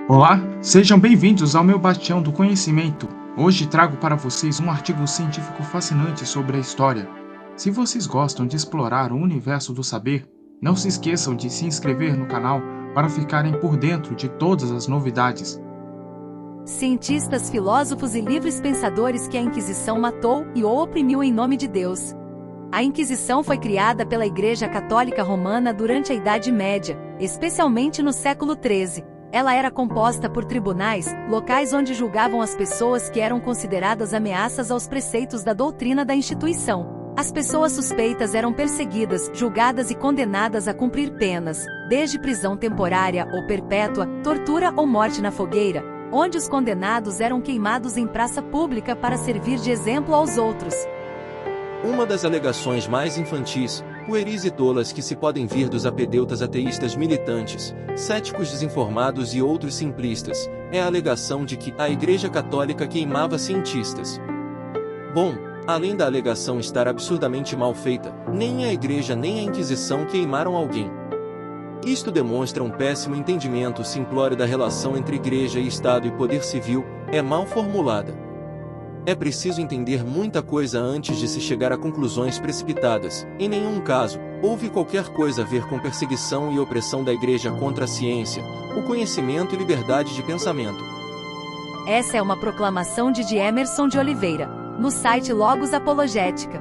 Olá, sejam bem-vindos ao meu Bastião do Conhecimento. Hoje trago para vocês um artigo científico fascinante sobre a história. Se vocês gostam de explorar o universo do saber, não se esqueçam de se inscrever no canal para ficarem por dentro de todas as novidades. Cientistas, filósofos e livres pensadores que a Inquisição matou e ou oprimiu em nome de Deus. A Inquisição foi criada pela Igreja Católica Romana durante a Idade Média, especialmente no século XIII. Ela era composta por tribunais, locais onde julgavam as pessoas que eram consideradas ameaças aos preceitos da doutrina da instituição. As pessoas suspeitas eram perseguidas, julgadas e condenadas a cumprir penas, desde prisão temporária ou perpétua, tortura ou morte na fogueira, onde os condenados eram queimados em praça pública para servir de exemplo aos outros. Uma das alegações mais infantis, pueris e tolas que se podem vir dos apedeutas ateístas militantes, céticos desinformados e outros simplistas, é a alegação de que a Igreja Católica queimava cientistas. Bom, além da alegação estar absurdamente mal feita, nem a Igreja nem a Inquisição queimaram alguém. Isto demonstra um péssimo entendimento simplório da relação entre Igreja e Estado e poder civil, é mal formulada. É preciso entender muita coisa antes de se chegar a conclusões precipitadas. Em nenhum caso, houve qualquer coisa a ver com perseguição e opressão da Igreja contra a ciência, o conhecimento e liberdade de pensamento. Essa é uma proclamação de Emerson de Oliveira, no site Logos Apologética.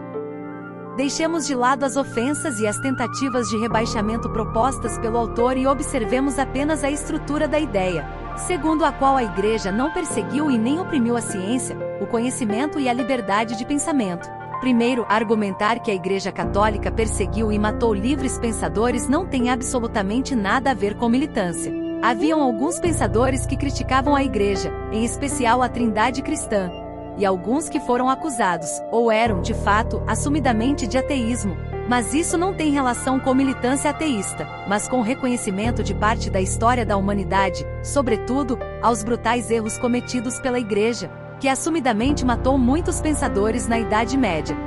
Deixemos de lado as ofensas e as tentativas de rebaixamento propostas pelo autor e observemos apenas a estrutura da ideia, segundo a qual a Igreja não perseguiu e nem oprimiu a ciência, o conhecimento e a liberdade de pensamento. Primeiro, argumentar que a Igreja Católica perseguiu e matou livres pensadores não tem absolutamente nada a ver com militância. Haviam alguns pensadores que criticavam a Igreja, em especial a Trindade cristã, e alguns que foram acusados, ou eram, de fato, assumidamente de ateísmo. Mas isso não tem relação com militância ateísta, mas com o reconhecimento de parte da história da humanidade, sobretudo, aos brutais erros cometidos pela Igreja, que assumidamente matou muitos pensadores na Idade Média.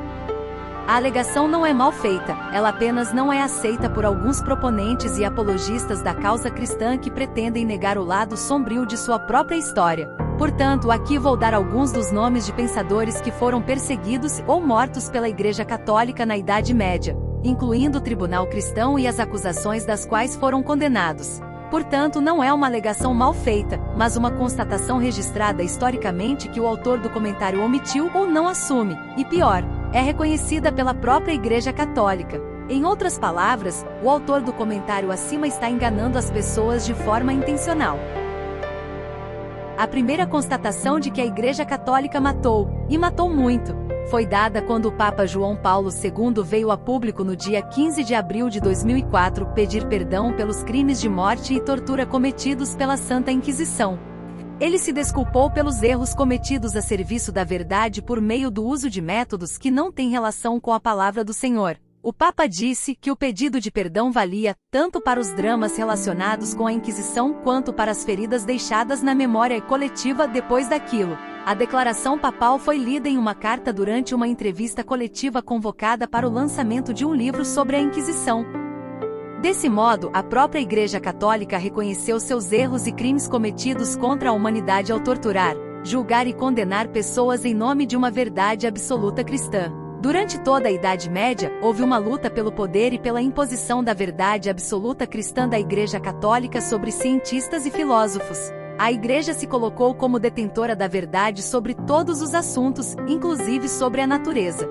A alegação não é mal feita, ela apenas não é aceita por alguns proponentes e apologistas da causa cristã que pretendem negar o lado sombrio de sua própria história. Portanto, aqui vou dar alguns dos nomes de pensadores que foram perseguidos ou mortos pela Igreja Católica na Idade Média, incluindo o Tribunal Cristão e as acusações das quais foram condenados. Portanto, não é uma alegação mal feita, mas uma constatação registrada historicamente que o autor do comentário omitiu ou não assume, e pior, é reconhecida pela própria Igreja Católica. Em outras palavras, o autor do comentário acima está enganando as pessoas de forma intencional. A primeira constatação de que a Igreja Católica matou, e matou muito, foi dada quando o Papa João Paulo II veio a público no dia 15 de abril de 2004 pedir perdão pelos crimes de morte e tortura cometidos pela Santa Inquisição. Ele se desculpou pelos erros cometidos a serviço da verdade por meio do uso de métodos que não têm relação com a palavra do Senhor. O Papa disse que o pedido de perdão valia, tanto para os dramas relacionados com a Inquisição quanto para as feridas deixadas na memória coletiva depois daquilo. A declaração papal foi lida em uma carta durante uma entrevista coletiva convocada para o lançamento de um livro sobre a Inquisição. Desse modo, a própria Igreja Católica reconheceu seus erros e crimes cometidos contra a humanidade ao torturar, julgar e condenar pessoas em nome de uma verdade absoluta cristã. Durante toda a Idade Média, houve uma luta pelo poder e pela imposição da verdade absoluta cristã da Igreja Católica sobre cientistas e filósofos. A Igreja se colocou como detentora da verdade sobre todos os assuntos, inclusive sobre a natureza.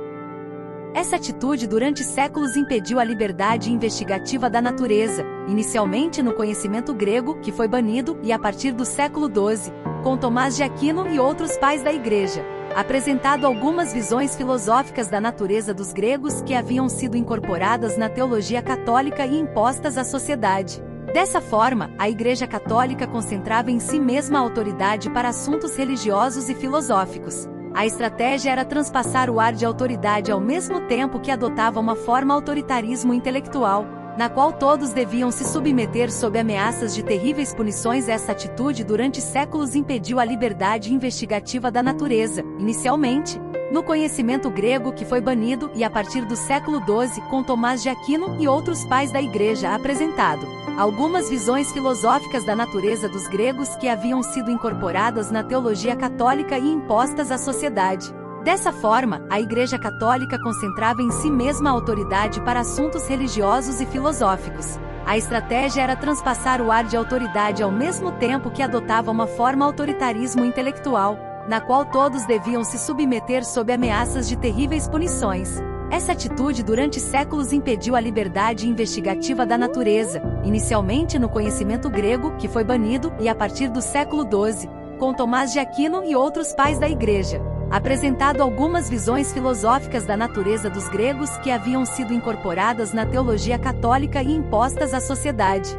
Essa atitude durante séculos impediu a liberdade investigativa da natureza, inicialmente no conhecimento grego, que foi banido, e a partir do século XII, com Tomás de Aquino e outros pais da Igreja, apresentado algumas visões filosóficas da natureza dos gregos que haviam sido incorporadas na teologia católica e impostas à sociedade. Dessa forma, a Igreja Católica concentrava em si mesma a autoridade para assuntos religiosos e filosóficos. A estratégia era transpassar o ar de autoridade ao mesmo tempo que adotava uma forma autoritarismo intelectual, na qual todos deviam se submeter sob ameaças de terríveis punições. Essa atitude durante séculos impediu a liberdade investigativa da natureza, inicialmente, no conhecimento grego que foi banido e a partir do século XII com Tomás de Aquino e outros pais da Igreja apresentado. algumas visões filosóficas da natureza dos gregos que haviam sido incorporadas na teologia católica e impostas à sociedade. Dessa forma, a Igreja Católica concentrava em si mesma a autoridade para assuntos religiosos e filosóficos. A estratégia era transpassar o ar de autoridade ao mesmo tempo que adotava uma forma autoritarismo intelectual, na qual todos deviam se submeter sob ameaças de terríveis punições. Essa atitude durante séculos impediu a liberdade investigativa da natureza, inicialmente no conhecimento grego, que foi banido, e a partir do século XII, com Tomás de Aquino e outros pais da Igreja, apresentado algumas visões filosóficas da natureza dos gregos que haviam sido incorporadas na teologia católica e impostas à sociedade.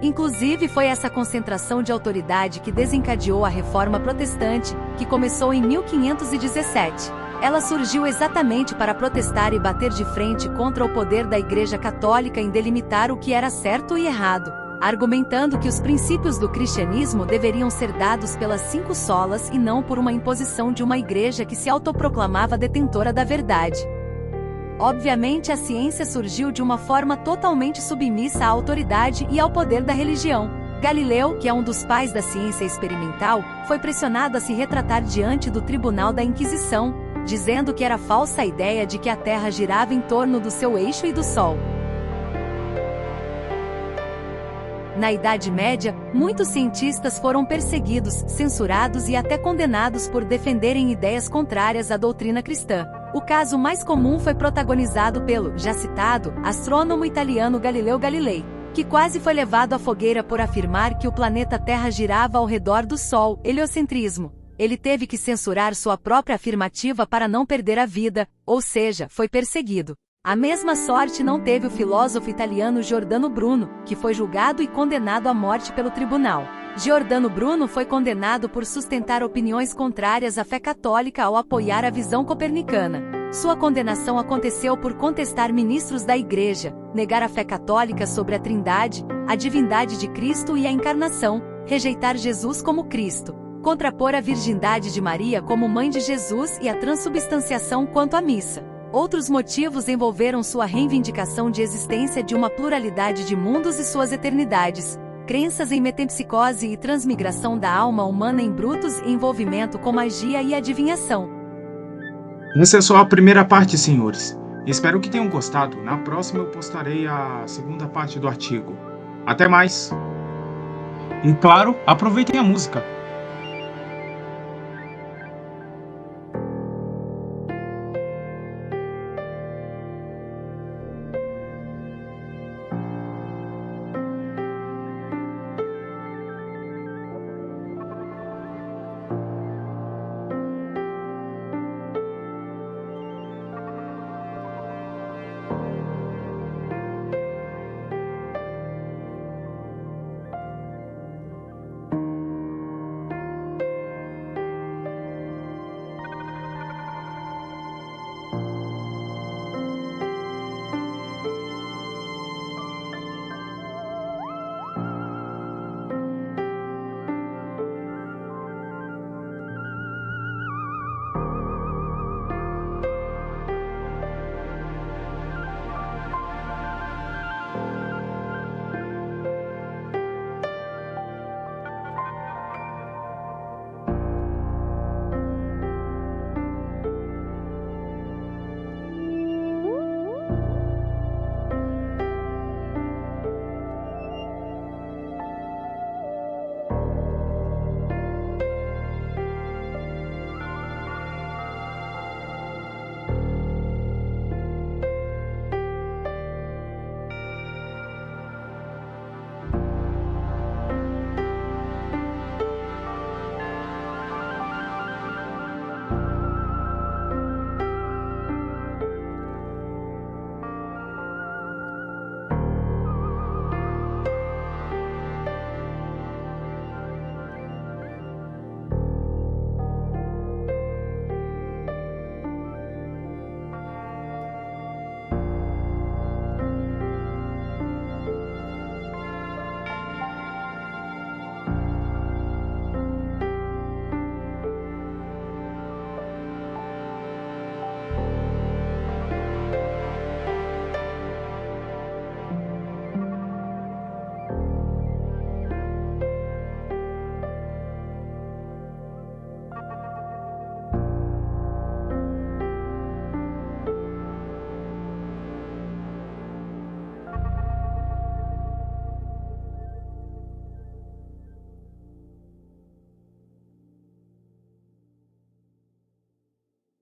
Inclusive foi essa concentração de autoridade que desencadeou a Reforma Protestante, que começou em 1517. Ela surgiu exatamente para protestar e bater de frente contra o poder da Igreja Católica em delimitar o que era certo e errado, argumentando que os princípios do cristianismo deveriam ser dados pelas 5 solas e não por uma imposição de uma igreja que se autoproclamava detentora da verdade. Obviamente, a ciência surgiu de uma forma totalmente submissa à autoridade e ao poder da religião. Galileu, que é um dos pais da ciência experimental, foi pressionado a se retratar diante do tribunal da Inquisição, dizendo que era falsa a ideia de que a Terra girava em torno do seu eixo e do Sol. Na Idade Média, muitos cientistas foram perseguidos, censurados e até condenados por defenderem ideias contrárias à doutrina cristã. O caso mais comum foi protagonizado pelo, já citado, astrônomo italiano Galileu Galilei, que quase foi levado à fogueira por afirmar que o planeta Terra girava ao redor do Sol, heliocentrismo. Ele teve que censurar sua própria afirmativa para não perder a vida, ou seja, foi perseguido. A mesma sorte não teve o filósofo italiano Giordano Bruno, que foi julgado e condenado à morte pelo tribunal. Giordano Bruno foi condenado por sustentar opiniões contrárias à fé católica ao apoiar a visão copernicana. Sua condenação aconteceu por contestar ministros da Igreja, negar a fé católica sobre a Trindade, a divindade de Cristo e a encarnação, rejeitar Jesus como Cristo, contrapor a virgindade de Maria como mãe de Jesus e a transubstanciação quanto à missa. Outros motivos envolveram sua reivindicação de existência de uma pluralidade de mundos e suas eternidades, crenças em metempsicose e transmigração da alma humana em brutos e envolvimento com magia e adivinhação. Essa é só a primeira parte, senhores. Espero que tenham gostado. Na próxima eu postarei a segunda parte do artigo. Até mais! E claro, aproveitem a música.